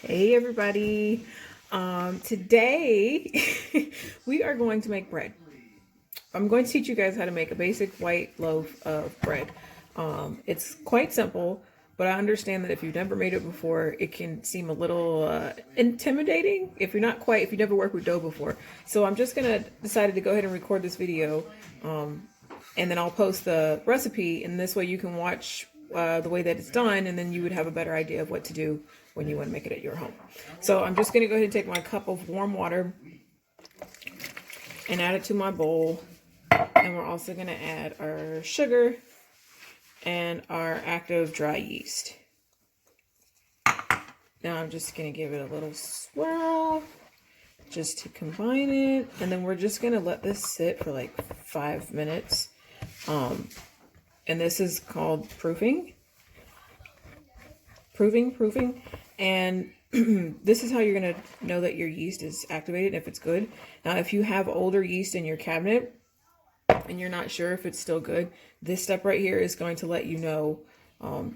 Hey everybody. Today we are going to make bread. I'm going to teach you guys how to make a basic white loaf of bread. It's quite simple, but I understand that if you've never made it before, it can seem a little intimidating if you've never worked with dough before. So I'm just gonna decided to go ahead and record this video, and then I'll post the recipe, and this way you can watch the way that it's done, and then you would have a better idea of what to do when you want to make it at your home. So I'm just going to go ahead and take my cup of warm water and add it to my bowl. And we're also going to add our sugar and our active dry yeast. Now I'm just going to give it a little swirl just to combine it. And then we're just going to let this sit for like 5 minutes. And this is called proofing. And this is how you're going to know that your yeast is activated, if it's good. Now, if you have older yeast in your cabinet and you're not sure if it's still good, this step right here is going to let you know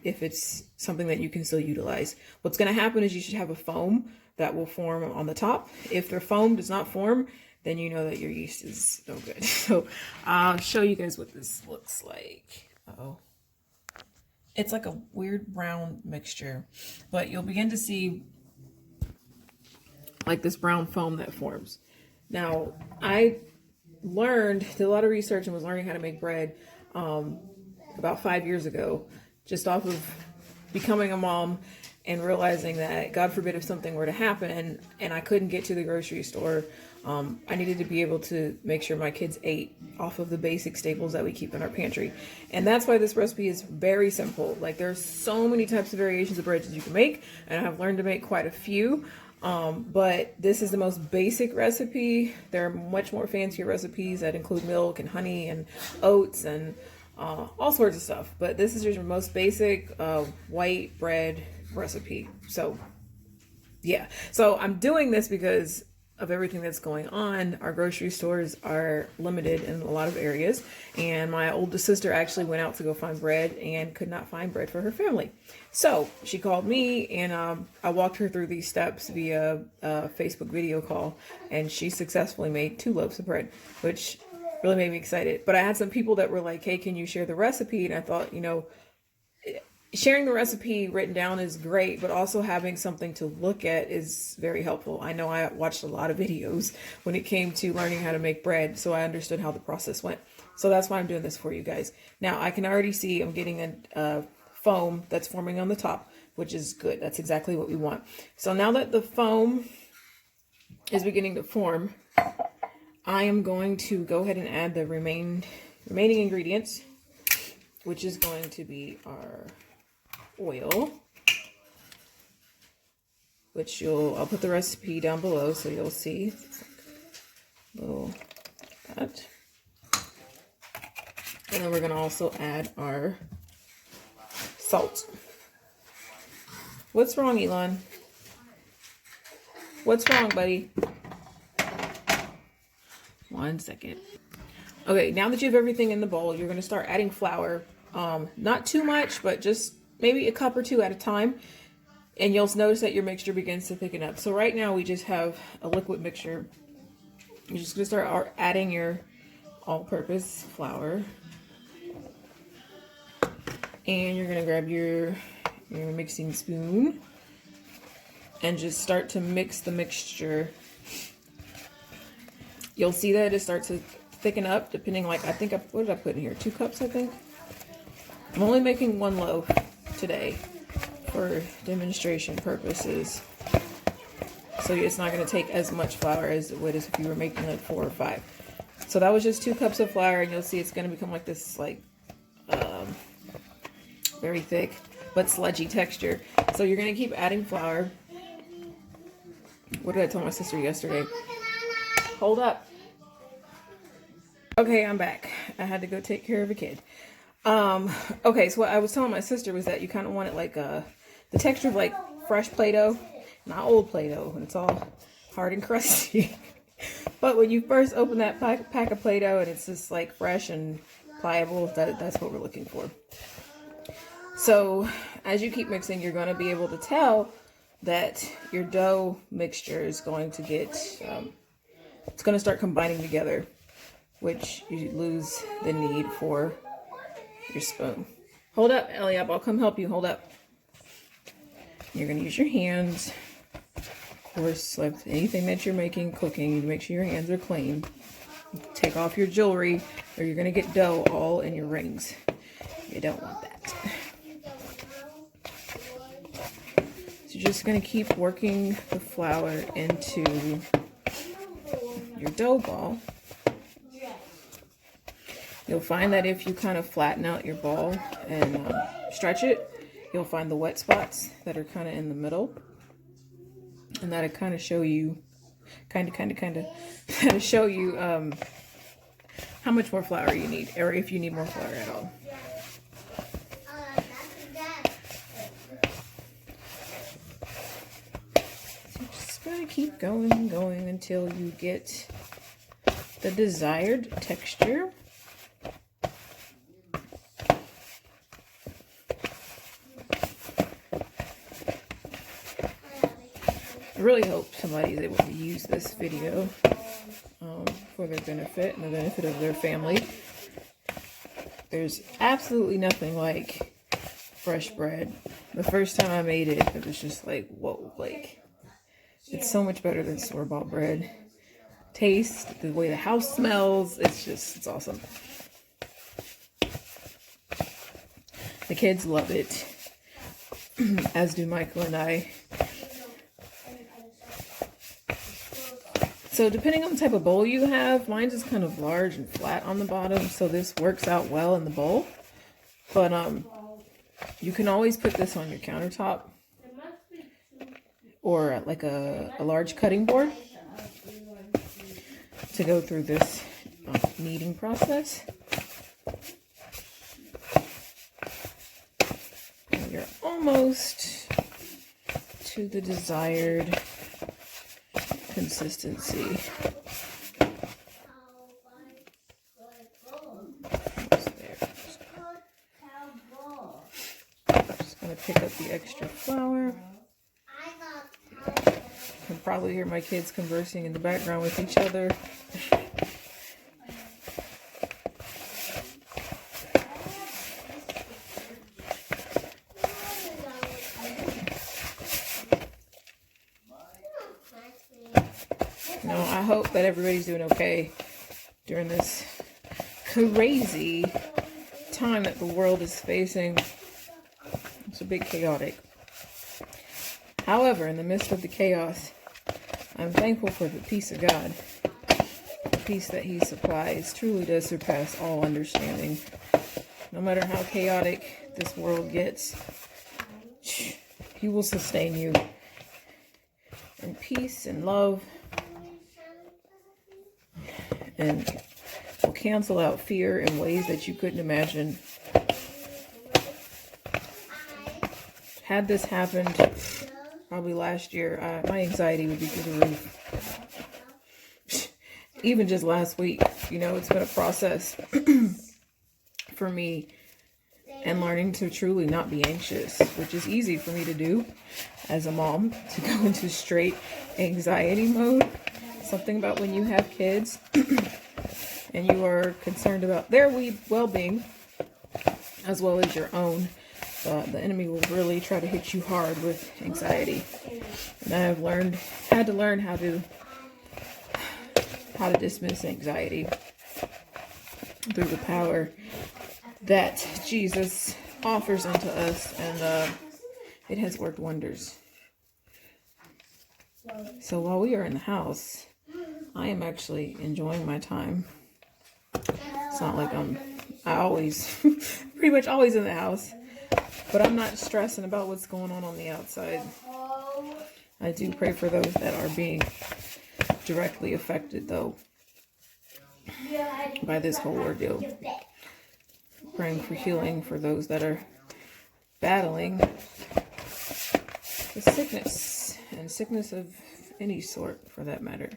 if it's something that you can still utilize. What's going to happen is you should have a foam that will form on the top. If the foam does not form, then you know that your yeast is no good. So I'll show you guys what this looks like. It's like a weird brown mixture, but you'll begin to see like this brown foam that forms. Now, I did a lot of research and was learning how to make bread about 5 years ago, just off of becoming a mom and realizing that, God forbid, if something were to happen and I couldn't get to the grocery store, I needed to be able to make sure my kids ate off of the basic staples that we keep in our pantry. And that's why this recipe is very simple. Like, there's so many types of variations of breads that you can make, and I've learned to make quite a few. But this is the most basic recipe. There are much more fancier recipes that include milk and honey and oats and all sorts of stuff. But this is your most basic white bread recipe. So yeah, so I'm doing this because of everything that's going on. Our grocery stores are limited in a lot of areas, and my oldest sister actually went out to go find bread and could not find bread for her family. So she called me, and I walked her through these steps via a Facebook video call, and she successfully made 2 loaves of bread, which really made me excited. But I had some people that were like, hey, can you share the recipe? And I thought, sharing the recipe written down is great, but also having something to look at is very helpful. I know I watched a lot of videos when it came to learning how to make bread, so I understood how the process went. So that's why I'm doing this for you guys. Now, I can already see I'm getting a foam that's forming on the top, which is good. That's exactly what we want. So now that the foam is beginning to form, I am going to go ahead and add the remaining ingredients, which is going to be our oil, which I'll put the recipe down below so you'll see. Little that. And then we're going to also add our salt. What's wrong, Elon? What's wrong, buddy? 1 second. Okay, now that you have everything in the bowl, you're going to start adding flour. Not too much, but just maybe a cup or 2 at a time. And you'll notice that your mixture begins to thicken up. So right now we just have a liquid mixture. You're just going to start adding your all-purpose flour. And you're going to grab your mixing spoon and just start to mix the mixture. You'll see that it starts to thicken up, depending, what did I put in here? 2 cups, I think. I'm only making 1 loaf today for demonstration purposes. So it's not going to take as much flour as it would as if you were making like 4 or 5. So that was just 2 cups of flour, and you'll see it's going to become like this, very thick but sludgy texture. So you're going to keep adding flour. What did I tell my sister yesterday? Hold up. Okay, I'm back. I had to go take care of a kid. Okay, so what I was telling my sister was that you kind of want it like the texture of like fresh Play-Doh, not old Play-Doh, when it's all hard and crusty. But when you first open that pack of Play-Doh and it's just like fresh and pliable, that's what we're looking for. So as you keep mixing, you're going to be able to tell that your dough mixture is going to get, it's going to start combining together, which you lose the need for your spoon. Hold up, Eliab, I'll come help you. Hold up. You're going to use your hands. Of course, like anything that you're making, cooking, you make sure your hands are clean. Take off your jewelry or you're going to get dough all in your rings. You don't want that. So you're just going to keep working the flour into your dough ball. You'll find that if you kind of flatten out your ball and stretch it, you'll find the wet spots that are kind of in the middle. And that'll kind of show you, that'll show you how much more flour you need, or if you need more flour at all. So you're just going to keep going until you get the desired texture. I really hope somebody is able to use this video for their benefit and the benefit of their family. There's absolutely nothing like fresh bread. The first time I made it, it was just like, whoa, like, it's so much better than store-bought bread. Taste, the way the house smells, it's awesome. The kids love it, as do Michael and I. So depending on the type of bowl you have, mine is kind of large and flat on the bottom, so this works out well in the bowl. But you can always put this on your countertop or like a large cutting board to go through this kneading process. And you're almost to the desired consistency. Just gonna pick up the extra flour. You can probably hear my kids conversing in the background with each other. I hope that everybody's doing okay during this crazy time that the world is facing. It's a bit chaotic. However, in the midst of the chaos, I'm thankful for the peace of God. The peace that He supplies truly does surpass all understanding. No matter how chaotic this world gets, He will sustain you in peace and love, and will cancel out fear in ways that you couldn't imagine. Had this happened probably last year, my anxiety would be through the roof. Even just last week, you know, it's been a process for me, and learning to truly not be anxious, which is easy for me to do as a mom, to go into straight anxiety mode. Something about when you have kids and you are concerned about their well-being as well as your own, the enemy will really try to hit you hard with anxiety. And I have had to learn how to dismiss anxiety through the power that Jesus offers unto us, and it has worked wonders. So while we are in the house, I am actually enjoying my time. It's not like I always, pretty much always in the house, but I'm not stressing about what's going on the outside. I do pray for those that are being directly affected, though, by this whole ordeal. Praying for healing for those that are battling the sickness, and sickness of any sort for that matter.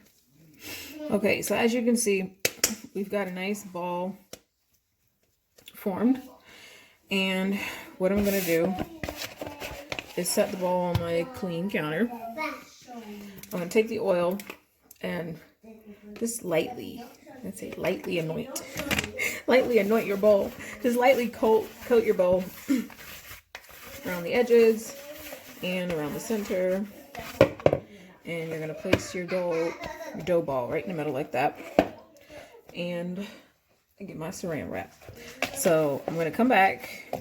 Okay, so as you can see, we've got a nice ball formed, and what I'm going to do is set the bowl on my clean counter. I'm going to take the oil and just lightly, let's say lightly anoint. Lightly anoint your bowl. Just lightly coat your bowl around the edges and around the center. And you're going to place your dough ball right in the middle like that. And I get my Saran wrap. So I'm going to come back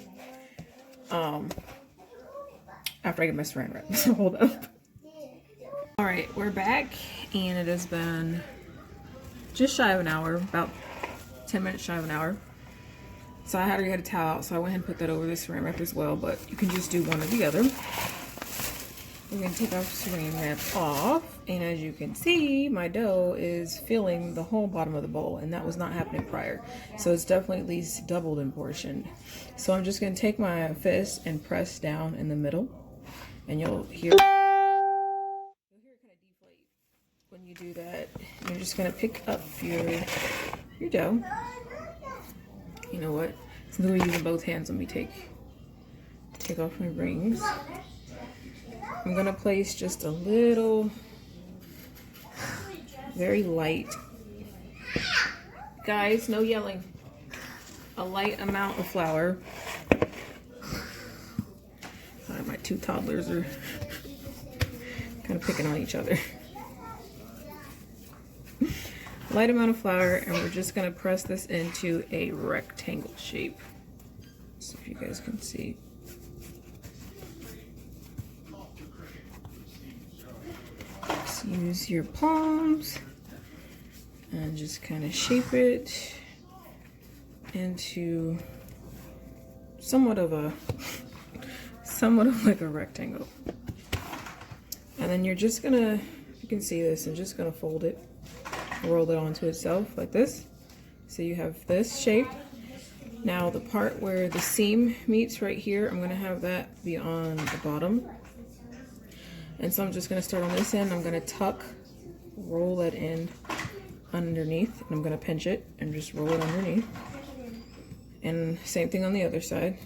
after I get my Saran wrap. So hold up. All right, we're back, and it has been just shy of an hour, about 10 minutes shy of an hour. So I had to get a towel out, so I went ahead and put that over the Saran wrap as well, but you can just do one or the other. We're going to take our Saran wrap off, and as you can see, my dough is filling the whole bottom of the bowl, and that was not happening prior. So it's definitely at least doubled in portion. So I'm just going to take my fist and press down in the middle, and you'll hear it kind of deflate. When you do that, you're just going to pick up your dough. You know what? Since we're using both hands, let me take off my rings. I'm gonna place just a little, very light, guys, no yelling, a light amount of flour. Sorry, my two toddlers are kind of picking on each other. Light amount of flour, and we're just gonna press this into a rectangle shape. So if you guys can see. Just use your palms and just kind of shape it into somewhat of like a rectangle. And then you're just gonna, you can see this, I'm just gonna fold it, roll it onto itself like this. So you have this shape. Now the part where the seam meets right here, I'm gonna have that be on the bottom. And so I'm just gonna start on this end. I'm gonna tuck, roll that end underneath, and I'm gonna pinch it and just roll it underneath. And same thing on the other side.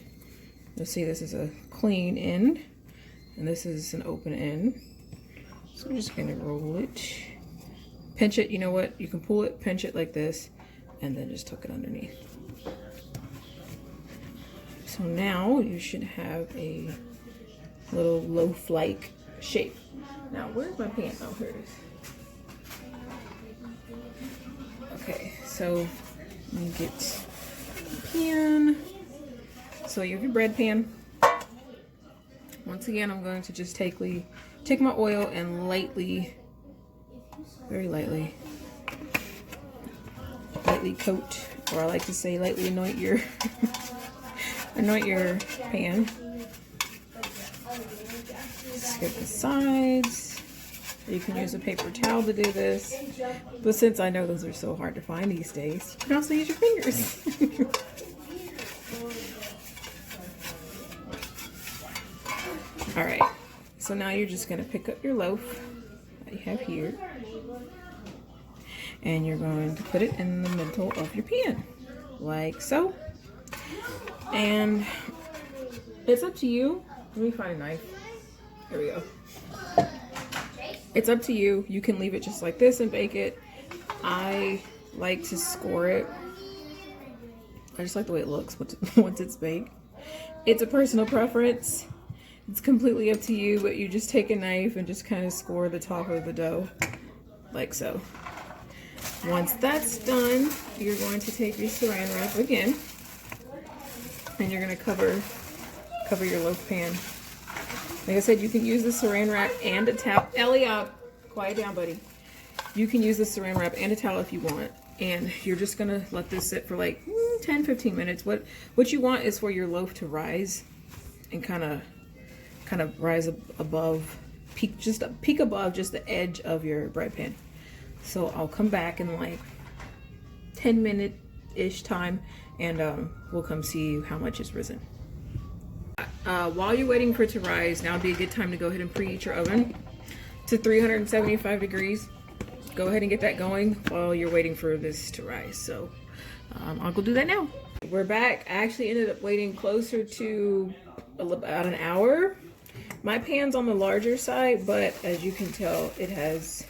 You'll see this is a clean end, and this is an open end. So I'm just gonna roll it, pinch it, you know what? You can pull it, pinch it like this, and then just tuck it underneath. So now you should have a little loaf-like shape. Now, where's my pan? Oh, here it is. Okay, so let me get the pan. So you have your bread pan. Once again, I'm going to just take my oil and lightly, very lightly coat, or I like to say lightly anoint your anoint your pan. Skip the sides. You can use a paper towel to do this, but since I know those are so hard to find these days, you can also use your fingers. All right, so now you're just gonna pick up your loaf that you have here, and you're going to put it in the middle of your pan, like so. And it's up to you. Let me find a knife. Here we go. It's up to you. You can leave it just like this and bake it. I like to score it. I just like the way it looks once it's baked. It's a personal preference. It's completely up to you, but you just take a knife and just kind of score the top of the dough, like so. Once that's done, you're going to take your Saran wrap again, and you're going to cover your loaf pan. Like I said, you can use the Saran wrap and a towel. Elliot, quiet down, buddy. You can use the Saran wrap and a towel if you want, and you're just going to let this sit for like 10-15 minutes. What you want is for your loaf to rise and kind of rise above, peak above just the edge of your bread pan. So I'll come back in like 10-minute-ish time, and we'll come see how much it's risen. While you're waiting for it to rise, now would be a good time to go ahead and preheat your oven to 375 degrees. Go ahead and get that going while you're waiting for this to rise. So I'll go do that now. We're back. I actually ended up waiting closer to about an hour, My pan's on the larger side, but as you can tell, it has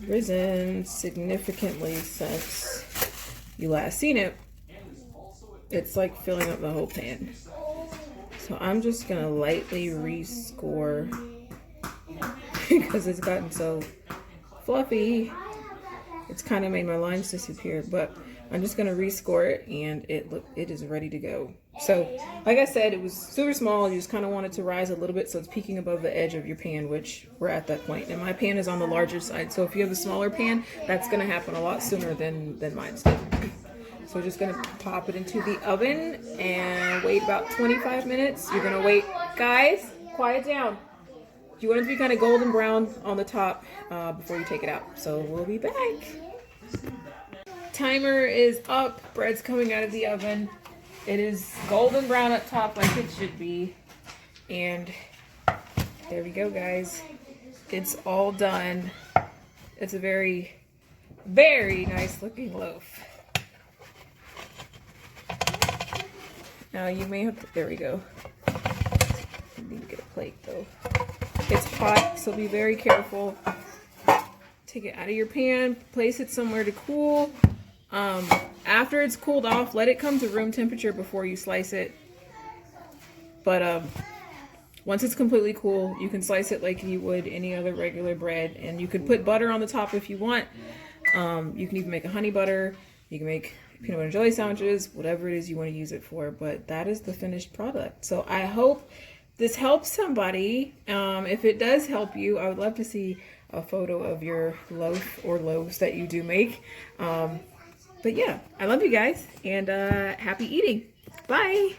risen significantly since you last seen it. It's like filling up the whole pan. So I'm just gonna lightly rescore because it's gotten so fluffy. It's kind of made my lines disappear, but I'm just gonna rescore it, and it is ready to go. So, like I said, it was super small. You just kind of want it to rise a little bit so it's peeking above the edge of your pan, which we're at that point. And my pan is on the larger side, so if you have a smaller pan, that's gonna happen a lot sooner than mine's did. So we're just gonna pop it into the oven and wait about 25 minutes. You're gonna wait, guys, quiet down. You want it to be kind of golden brown on the top before you take it out. So we'll be back. Timer is up. Bread's coming out of the oven. It is golden brown up top like it should be. And there we go, guys. It's all done. It's a very, very nice looking loaf. Now you may have to, there we go. I need to get a plate though. It's hot, so be very careful. Take it out of your pan, place it somewhere to cool. After it's cooled off, let it come to room temperature before you slice it. But once it's completely cool, you can slice it like you would any other regular bread. And you could put butter on the top if you want. You can even make a honey butter. You can make peanut butter and jelly sandwiches, whatever it is you want to use it for. But that is the finished product. So I hope this helps somebody. If it does help you, I would love to see a photo of your loaf or loaves that you do make. But yeah, I love you guys, and happy eating. Bye.